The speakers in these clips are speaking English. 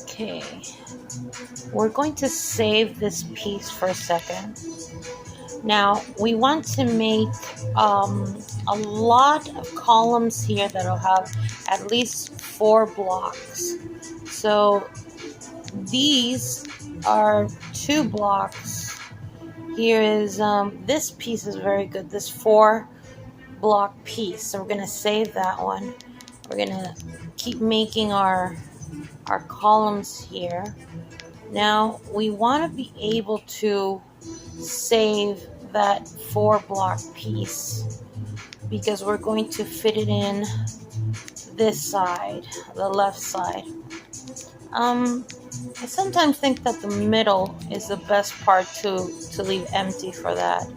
Okay, we're going to save this piece for a second. Now we want to make a lot of columns here that'll have at least 4 blocks. So these are 2 blocks. Here is this piece is very good. This 4 block piece. So we're gonna save that one. We're gonna keep making our columns here. Now we want to be able to save that 4 block piece because we're going to fit it in this side, the left side. I sometimes think that the middle is the best part to leave empty for that.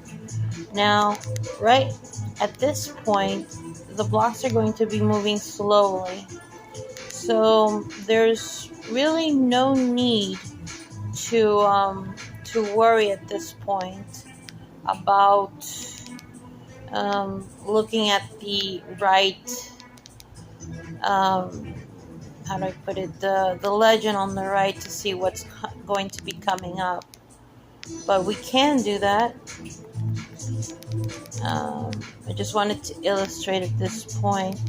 Now, right at this point, the blocks are going to be moving slowly. So there's really no need to worry at this point about looking at the right, how do I put it, the legend on the right to see what's going to be coming up. But we can do that. I just wanted to illustrate at this point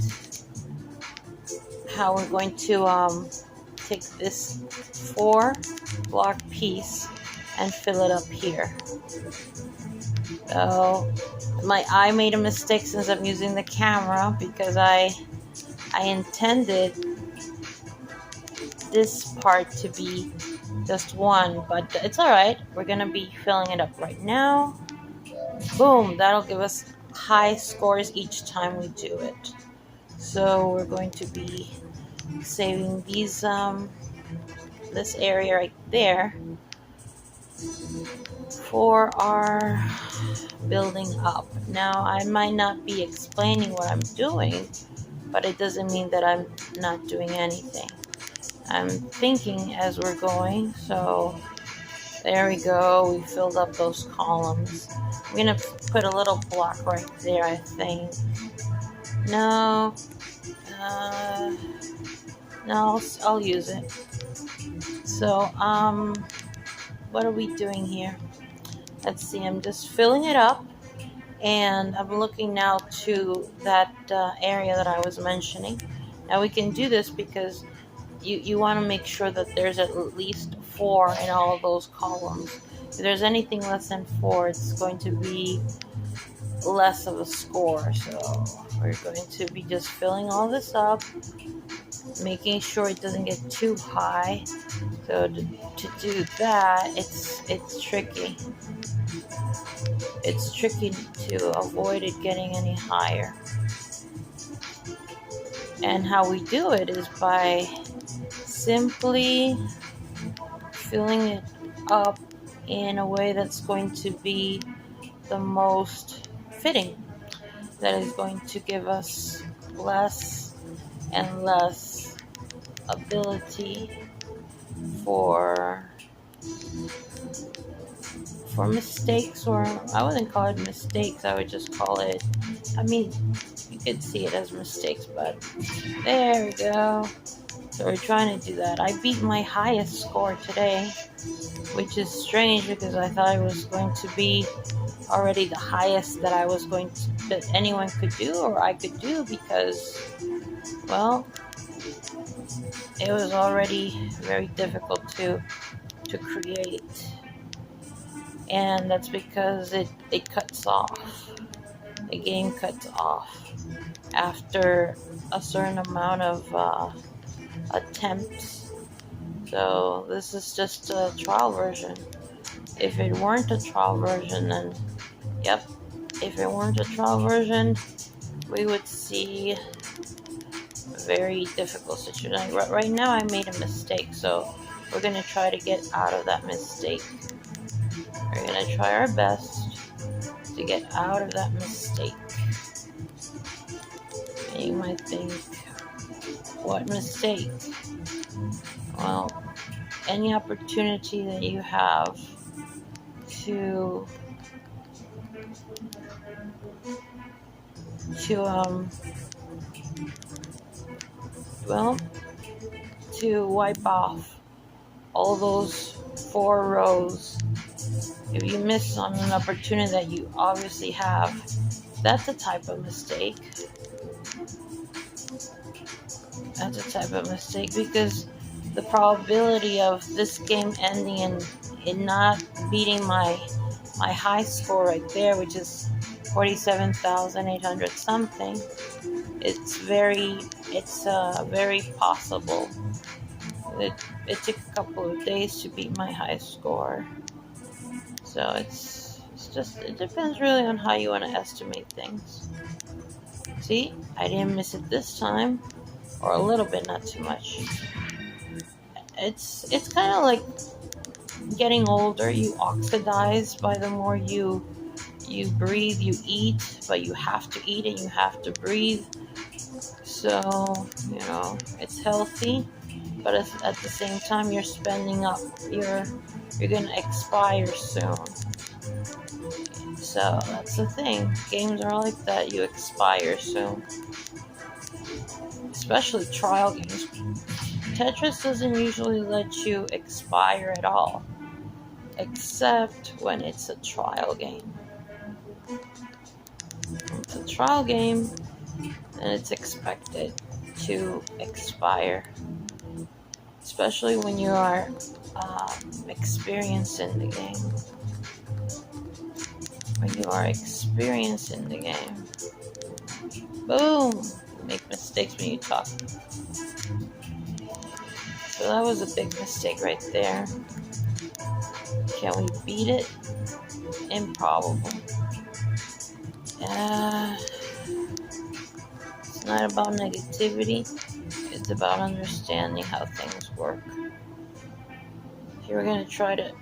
how we're going to take this 4 block piece and fill it up here. So my eye made a mistake since I'm using the camera because I intended this part to be just one, but it's all right. We're gonna be filling it up right now. Boom, that'll give us high scores each time we do it. So we're going to be saving these this area right there for our building up. Now I might not be explaining what I'm doing, but it doesn't mean that I'm not doing anything. I'm thinking as we're going. So there we go. We filled up those columns. I'm gonna put a little block right there, I think. No, no, I'll use it. So what are we doing here? Let's see. I'm just filling it up, and I'm looking now to that area that I was mentioning. Now we can do this because you want to make sure that there's at least 4 in all of those columns. If there's anything less than 4, it's going to be less of a score. So we're going to be just filling all this up, making sure it doesn't get too high. So to do that, it's tricky. It's tricky to avoid it getting any higher. And how we do it is by simply filling it up in a way that's going to be the most fitting, that is going to give us less and less ability for mistakes, or I wouldn't call it mistakes, I would just call it, I mean, you could see it as mistakes, but there we go. So we're trying to do that. I beat my highest score today, which is strange because I thought it was going to be already the highest that I was going to, that anyone could do or I could do, because, well, it was already very difficult to create. And that's because it cuts off. The game cuts off after a certain amount of attempts. So this is just a trial version. If it weren't a trial version, then yep, if it weren't a trial version, we would see a very difficult situation. Right now I made a mistake, so we're going to try to get out of that mistake. We're going to try our best to get out of that mistake. And you might think, what mistake? Well, any opportunity that you have to to wipe off all those 4 rows. If you miss on an opportunity that you obviously have, that's a type of mistake. That's a type of mistake, because the probability of this game ending and not beating my high score right there, which is 47,800 something, it's very possible. It took a couple of days to beat my high score. So it depends really on how you want to estimate things. See, I didn't miss it this time, or a little bit, not too much. It's kind of like getting older. You oxidize by the more you breathe, you eat, but you have to eat and you have to breathe. So, it's healthy, but at the same time, you're spending up. You're gonna expire soon. So that's the thing. Games are like that. You expire soon. Especially trial games. Tetris doesn't usually let you expire at all, except when it's a trial game. When it's a trial game, then it's expected to expire. Especially when you are experienced in the game. When you are experienced in the game. Boom! You make mistakes when you talk. So that was a big mistake right there. Can we beat it? Improbable. It's not about negativity. It's about understanding how things work. Here we're going to try to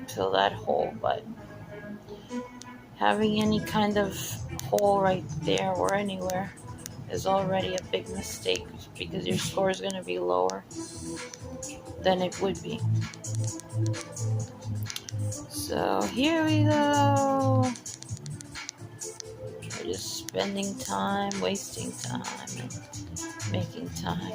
fill that hole, but having any kind of hole right there or anywhere is already a big mistake, because your score is going to be lower than it would be. So here we go. We're just spending time, wasting time, and making time.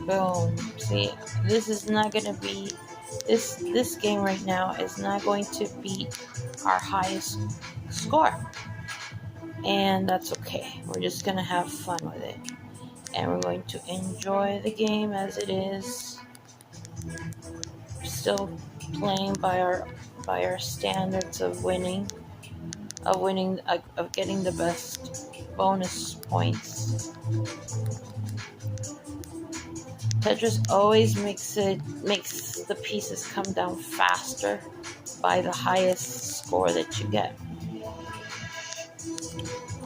Boom. See, this is not going to be, this game right now is not going to beat our highest score. And that's okay. We're just going to have fun with it. And we're going to enjoy the game as it is. Still playing by our standards of winning, of getting the best bonus points. Tetris always makes the pieces come down faster by the highest score that you get.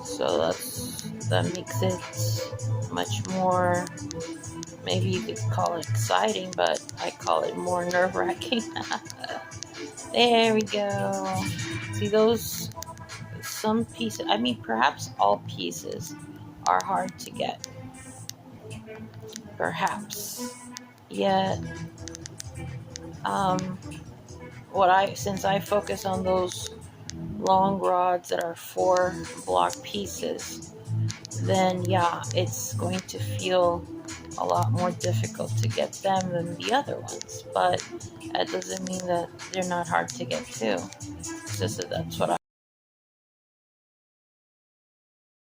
So that makes it much more, maybe you could call it exciting, but I call it more nerve-wracking. There we go. See, some pieces, perhaps all pieces are hard to get. Perhaps. Yet, since I focus on those long rods that are 4 block pieces, then yeah, it's going to feel a lot more difficult to get them than the other ones. But that doesn't mean that they're not hard to get too. It's just that that's what